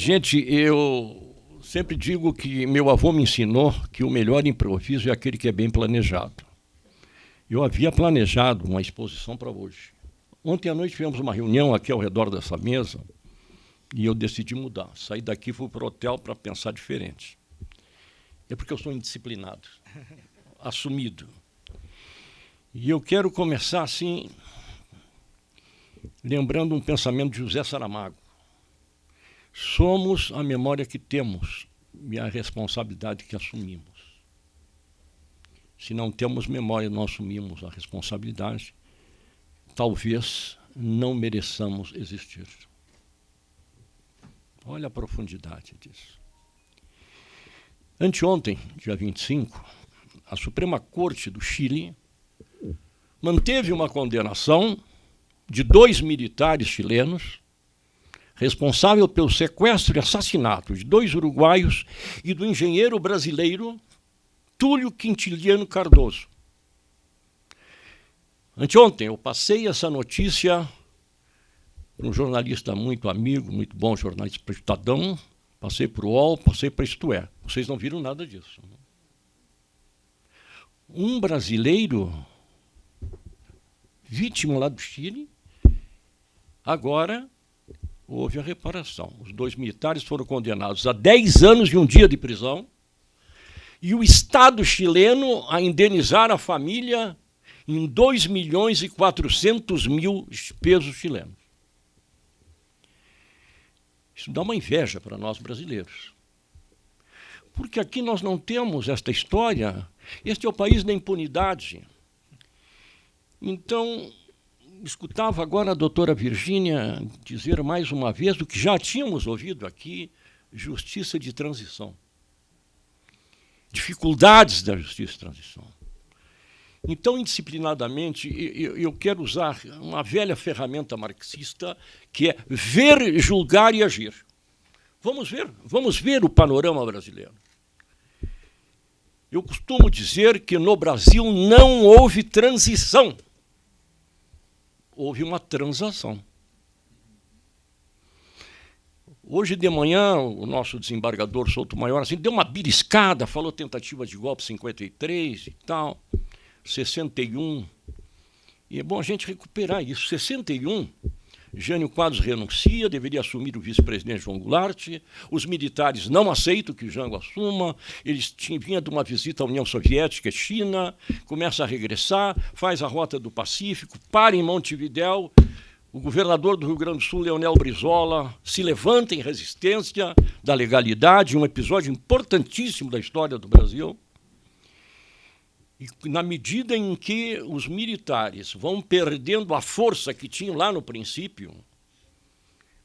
Gente, eu sempre digo que meu avô me ensinou que o melhor improviso é aquele que é bem planejado. Eu havia planejado uma exposição para hoje. Ontem à noite tivemos uma reunião aqui ao redor dessa mesa e eu decidi mudar. Saí daqui e fui para o hotel para pensar diferente. É porque eu sou indisciplinado, assumido. E eu quero começar assim, lembrando um pensamento de José Saramago. Somos a memória que temos e a responsabilidade que assumimos. Se não temos memória, não assumimos a responsabilidade, talvez não mereçamos existir. Olha a profundidade disso. Anteontem, dia 25, a Suprema Corte do Chile manteve uma condenação de 2 militares chilenos responsável pelo sequestro e assassinato de 2 uruguaios e do engenheiro brasileiro Túlio Quintiliano Cardoso. Anteontem eu passei essa notícia para um jornalista muito amigo, muito bom, jornalista para o Estadão, passei para o UOL, passei para Isto É. Vocês não viram nada disso. Um brasileiro vítima lá do Chile, agora houve a reparação. Os 2 militares foram condenados a 10 anos e 1 dia de prisão e o Estado chileno a indenizar a família em 2.400.000 pesos chilenos. Isso dá uma inveja para nós brasileiros. Porque aqui nós não temos esta história. Este é o país da impunidade. Então, escutava agora a doutora Virgínia dizer mais uma vez o que já tínhamos ouvido aqui, justiça de transição. Dificuldades da justiça de transição. Então, indisciplinadamente, eu quero usar uma velha ferramenta marxista, que é ver, julgar e agir. Vamos ver o panorama brasileiro. Eu costumo dizer que no Brasil não houve transição. Houve uma transação. Hoje de manhã, o nosso desembargador Souto-Maior assim, deu uma beliscada, falou tentativa de golpe 53 e tal, 61. E é bom a gente recuperar isso. 61, Jânio Quadros renuncia, deveria assumir o vice-presidente João Goulart, os militares não aceitam que o Jango assuma, eles vinham de uma visita à União Soviética, China, começa a regressar, faz a Rota do Pacífico, para em Montevidéu, o governador do Rio Grande do Sul, Leonel Brizola, se levanta em resistência da legalidade, um episódio importantíssimo da história do Brasil. E na medida em que os militares vão perdendo a força que tinham lá no princípio,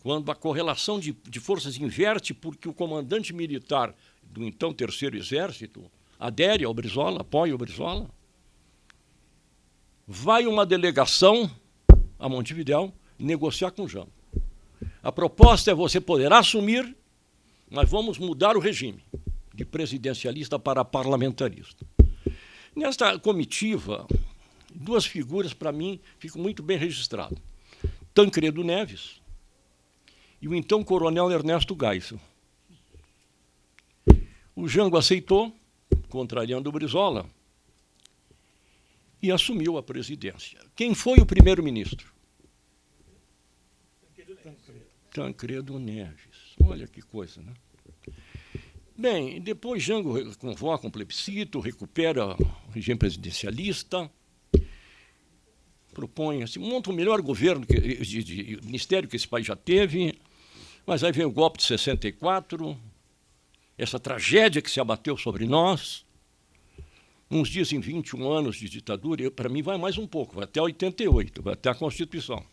quando a correlação de forças inverte, porque o comandante militar do então Terceiro Exército adere ao Brizola, apoia o Brizola, vai uma delegação a Montevidéu negociar com o Jango. A proposta é: você poderá assumir, mas vamos mudar o regime de presidencialista para parlamentarista. Nesta comitiva, 2 figuras, para mim, ficam muito bem registradas. Tancredo Neves e o então coronel Ernesto Geisel. O Jango aceitou, contrariando o Brizola, e assumiu a presidência. Quem foi o primeiro-ministro? Tancredo Neves. Olha que coisa, né? Bem, depois Jango convoca um plebiscito, recupera o regime presidencialista, propõe, assim, monta o melhor governo, de ministério que esse país já teve, mas aí vem o golpe de 64, essa tragédia que se abateu sobre nós. Uns dizem 21 anos de ditadura, para mim vai mais um pouco, vai até 88, vai até a Constituição.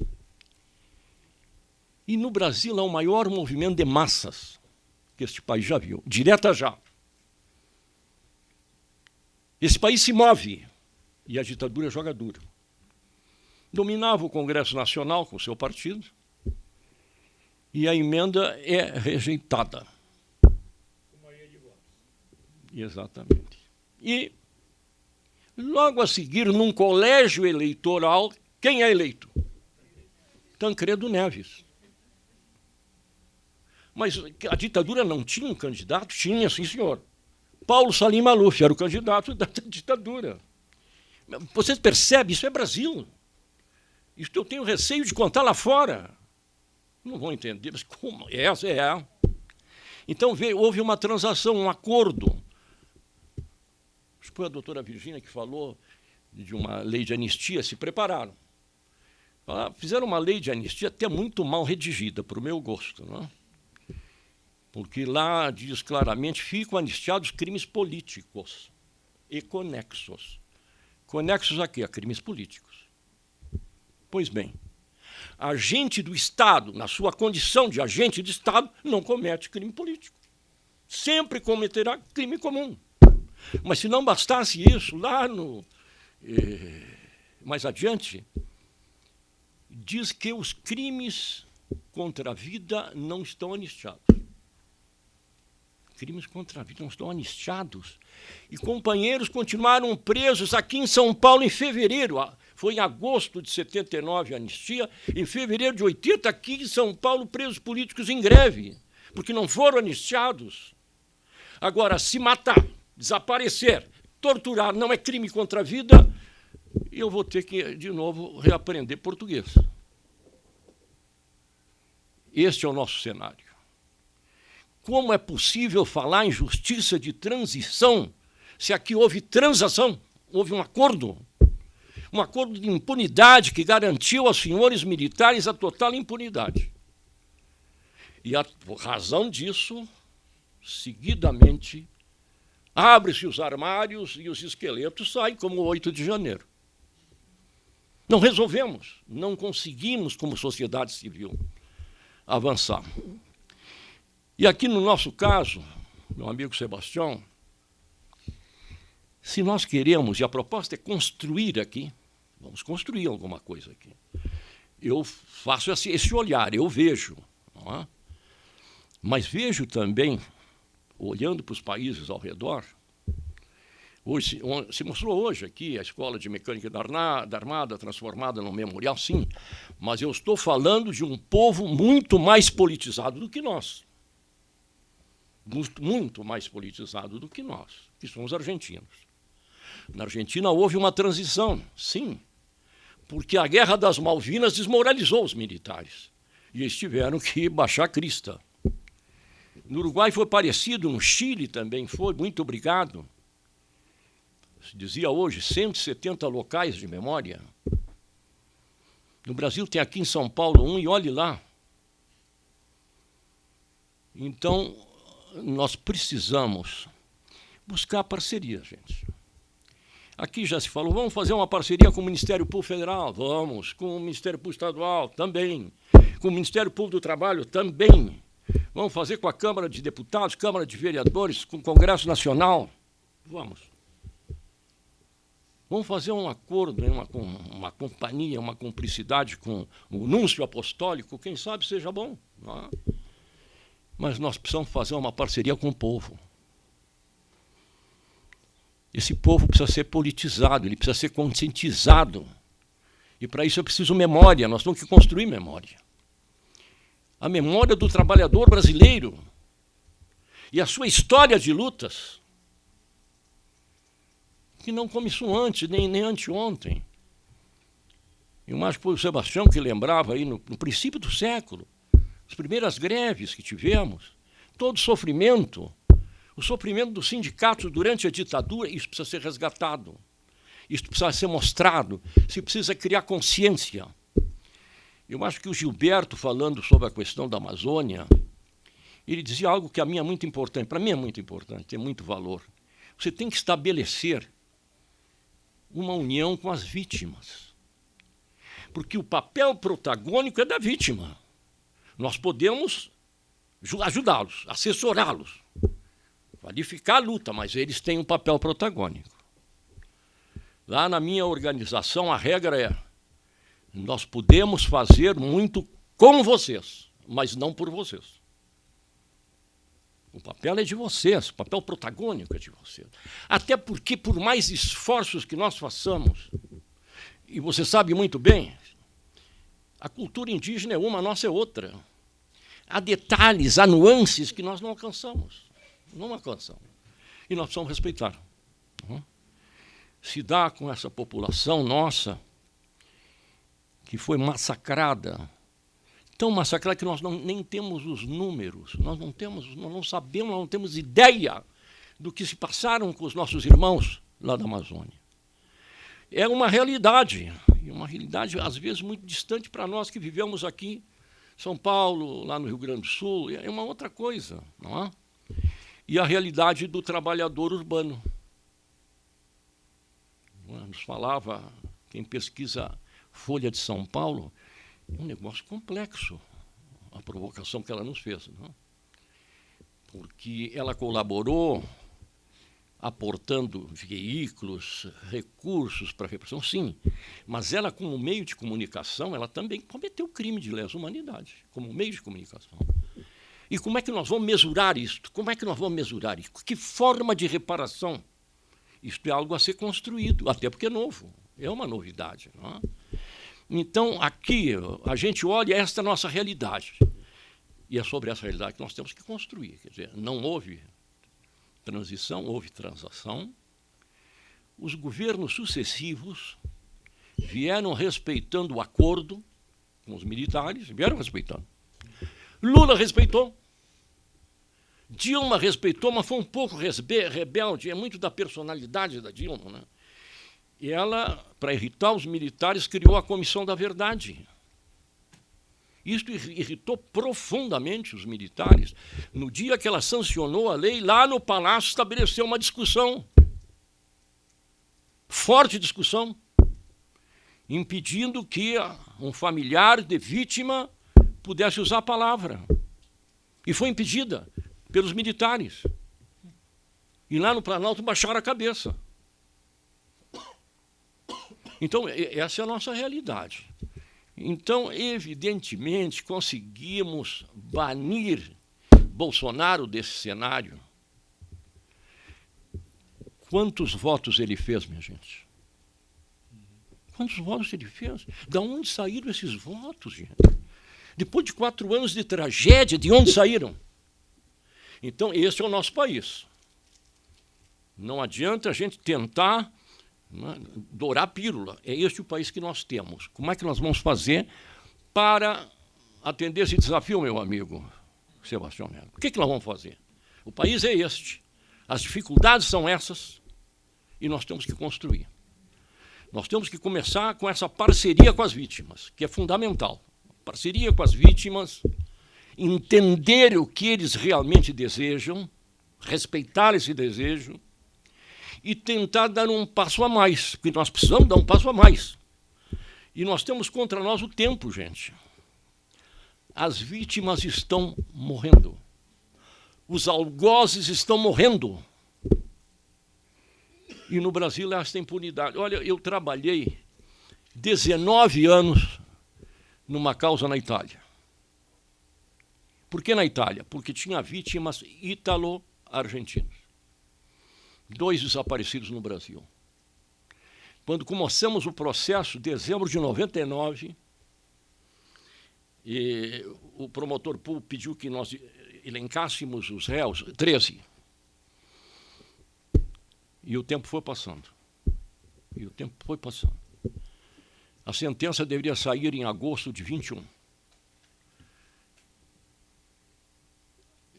E no Brasil há o maior movimento de massas que este país já viu, direta já. Esse país se move e a ditadura joga duro. Dominava o Congresso Nacional com o seu partido e a emenda é rejeitada. Exatamente. E logo a seguir, num colégio eleitoral, quem é eleito? Tancredo Neves. Mas a ditadura não tinha um candidato? Tinha, sim, senhor. Paulo Salim Maluf era o candidato da ditadura. Vocês percebem? Isso é Brasil. Isso eu tenho receio de contar lá fora. Não vão entender, mas como? Essa é. Então houve uma transação, um acordo. Acho que foi a doutora Virgínia que falou de uma lei de anistia, se prepararam. Fizeram uma lei de anistia até muito mal redigida, para o meu gosto, não é? Porque lá diz claramente, ficam anistiados crimes políticos e conexos. Conexos a quê? A crimes políticos. Pois bem, agente do Estado, na sua condição de agente do Estado, não comete crime político. Sempre cometerá crime comum. Mas se não bastasse isso, lá no mais adiante, diz que os crimes contra a vida não estão anistiados. Crimes contra a vida não estão anistiados. E companheiros continuaram presos aqui em São Paulo em fevereiro. Foi em agosto de 79 a anistia. Em fevereiro de 80, aqui em São Paulo, presos políticos em greve, porque não foram anistiados. Agora, se matar, desaparecer, torturar não é crime contra a vida, eu vou ter que, de novo, reaprender português. Este é o nosso cenário. Como é possível falar em justiça de transição se aqui houve transação, houve um acordo de impunidade que garantiu aos senhores militares a total impunidade. E a razão disso, seguidamente, abre-se os armários e os esqueletos saem como o 8 de janeiro. Não resolvemos, não conseguimos, como sociedade civil, avançar. E aqui no nosso caso, meu amigo Sebastião, se nós queremos, e a proposta é construir aqui, vamos construir alguma coisa aqui. Eu faço esse olhar, eu vejo, não é? Mas vejo também, olhando para os países ao redor, hoje, se mostrou hoje aqui a Escola de Mecânica da Armada transformada num memorial, sim, mas eu estou falando de um povo muito mais politizado do que nós. Muito mais politizado do que nós, que somos argentinos. Na Argentina houve uma transição, sim, porque a Guerra das Malvinas desmoralizou os militares e eles tiveram que baixar a crista. No Uruguai foi parecido, no Chile também foi, muito obrigado. Se dizia hoje 170 locais de memória. No Brasil tem aqui em São Paulo um, e olhe lá. Então, nós precisamos buscar parceria, gente. Aqui já se falou, vamos fazer uma parceria com o Ministério Público Federal? Vamos. Com o Ministério Público Estadual? Também. Com o Ministério Público do Trabalho? Também. Vamos fazer com a Câmara de Deputados, Câmara de Vereadores, com o Congresso Nacional? Vamos. Vamos fazer um acordo, uma companhia, uma cumplicidade com o Núncio Apostólico, quem sabe seja bom, não é? Mas nós precisamos fazer uma parceria com o povo. Esse povo precisa ser politizado, ele precisa ser conscientizado. E para isso eu preciso memória, nós temos que construir memória. A memória do trabalhador brasileiro e a sua história de lutas, que não começou antes, nem anteontem. Eu acho que foi o Sebastião que lembrava aí no princípio do século, as primeiras greves que tivemos, todo o sofrimento dos sindicatos durante a ditadura, isso precisa ser resgatado, isso precisa ser mostrado, se precisa criar consciência. Eu acho que o Gilberto, falando sobre a questão da Amazônia, ele dizia algo que a mim é muito importante, para mim é muito importante, tem muito valor. Você tem que estabelecer uma união com as vítimas, porque o papel protagônico é da vítima. Nós podemos ajudá-los, assessorá-los, qualificar a luta, mas eles têm um papel protagônico. Lá na minha organização, a regra é: nós podemos fazer muito com vocês, mas não por vocês. O papel é de vocês, o papel protagônico é de vocês. Até porque, por mais esforços que nós façamos, e você sabe muito bem, a cultura indígena é uma, a nossa é outra. há detalhes, há nuances que nós não alcançamos. Não alcançamos. E nós precisamos respeitar. Se dá com essa população nossa, que foi massacrada, tão massacrada que nós nem temos os números, nós não sabemos, nós não temos ideia do que se passaram com os nossos irmãos lá da Amazônia. É uma realidade, às vezes muito distante para nós que vivemos aqui, São Paulo, lá no Rio Grande do Sul, é uma outra coisa, não é? E a realidade do trabalhador urbano. Nos falava, quem pesquisa Folha de São Paulo, um negócio complexo, a provocação que ela nos fez, não? Porque ela colaborou aportando veículos, recursos para a repressão, sim, mas ela, como meio de comunicação, ela também cometeu crime de lesa humanidade, como meio de comunicação. E como é que nós vamos mesurar isto? Como é que nós vamos mesurar isso? Que forma de reparação? Isto é algo a ser construído, até porque é novo, é uma novidade, não é? Então, aqui, a gente olha esta nossa realidade. E é sobre essa realidade que nós temos que construir. Quer dizer, não houve transição, houve transação. Os governos sucessivos vieram respeitando o acordo com os militares, vieram respeitando. Lula respeitou. Dilma respeitou, mas foi um pouco rebelde, é muito da personalidade da Dilma, né? E ela, para irritar os militares, criou a Comissão da Verdade. Isto irritou profundamente os militares. No dia que ela sancionou a lei, lá no Palácio estabeleceu uma discussão, forte discussão, impedindo que um familiar de vítima pudesse usar a palavra. E foi impedida pelos militares. E lá no Planalto baixaram a cabeça. Então, essa é a nossa realidade. Então, evidentemente, conseguimos banir Bolsonaro desse cenário. Quantos votos ele fez, minha gente? Quantos votos ele fez? De onde saíram esses votos, gente? Depois de 4 anos de tragédia, de onde saíram? Então, esse é o nosso país. Não adianta a gente tentar dourar a pílula. É este o país que nós temos. Como é que nós vamos fazer para atender esse desafio, meu amigo Sebastião Melo? O que nós vamos fazer? O país é este. As dificuldades são essas e nós temos que construir. Nós temos que começar com essa parceria com as vítimas, que é fundamental. Parceria com as vítimas, entender o que eles realmente desejam, respeitar esse desejo, e tentar dar um passo a mais, porque nós precisamos dar um passo a mais. E nós temos contra nós o tempo, gente. As vítimas estão morrendo. Os algozes estão morrendo. E no Brasil há esta impunidade. Olha, eu trabalhei 19 anos numa causa na Itália. Por que na Itália? Porque tinha vítimas ítalo-argentinas. 2 desaparecidos no Brasil. Quando começamos o processo, em dezembro de 99, e o promotor Pool pediu que nós elencássemos os réus, 13. E o tempo foi passando. A sentença deveria sair em agosto de 21.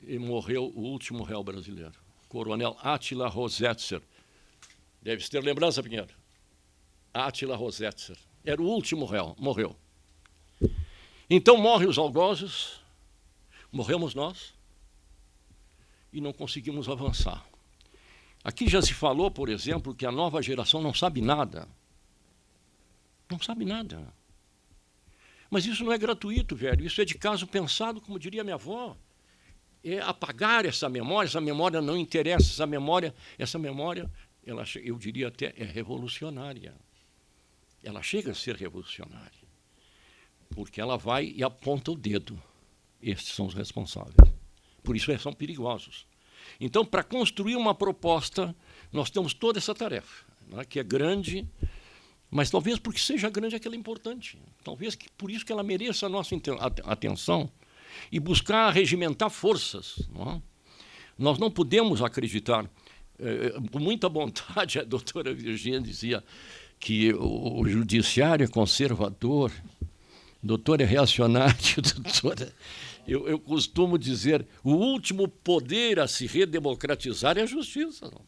E morreu o último réu brasileiro. Coronel Átila Rosetzer. Deve ter lembrança, Pinheiro. Átila Rosetzer. Era o último réu, morreu. Então morrem os algozes, morremos nós, e não conseguimos avançar. Aqui já se falou, por exemplo, que a nova geração não sabe nada. Não sabe nada. Mas isso não é gratuito, velho. Isso é de caso pensado, como diria minha avó. É apagar essa memória não interessa, essa memória, ela, eu diria até, é revolucionária. Ela chega a ser revolucionária, porque ela vai e aponta o dedo. Estes são os responsáveis. Por isso são perigosos. Então, para construir uma proposta, nós temos toda essa tarefa, né, que é grande, mas talvez porque seja grande é que ela é importante. Talvez por isso que ela mereça a nossa atenção. e buscar regimentar forças. Não é? Nós não podemos acreditar. Com muita vontade, a doutora Virgínia dizia que o judiciário é conservador, o doutor é reacionário, doutora. Eu costumo dizer, o último poder a se redemocratizar é a justiça. Não?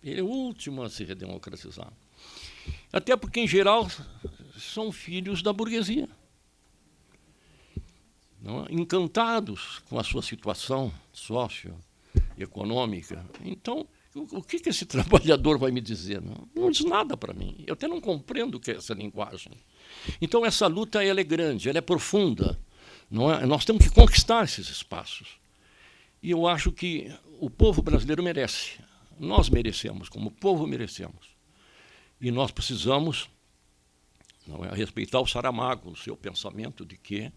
Ele é o último a se redemocratizar. Até porque, em geral, são filhos da burguesia. Não? Encantados com a sua situação socioeconômica. Então, o que esse trabalhador vai me dizer? Não diz nada para mim. Eu até não compreendo o que é essa linguagem. Então, essa luta ela é grande, ela é profunda. Não é? Nós temos que conquistar esses espaços. E eu acho que o povo brasileiro merece. Nós merecemos, como povo merecemos. E nós precisamos não é, respeitar o Saramago, o seu pensamento de que,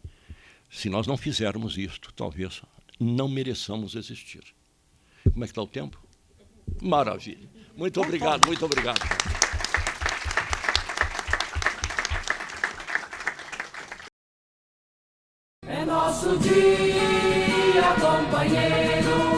se nós não fizermos isto, talvez não mereçamos existir. Como é que está o tempo? Maravilha. Muito obrigado, muito obrigado. É nosso dia, companheiro.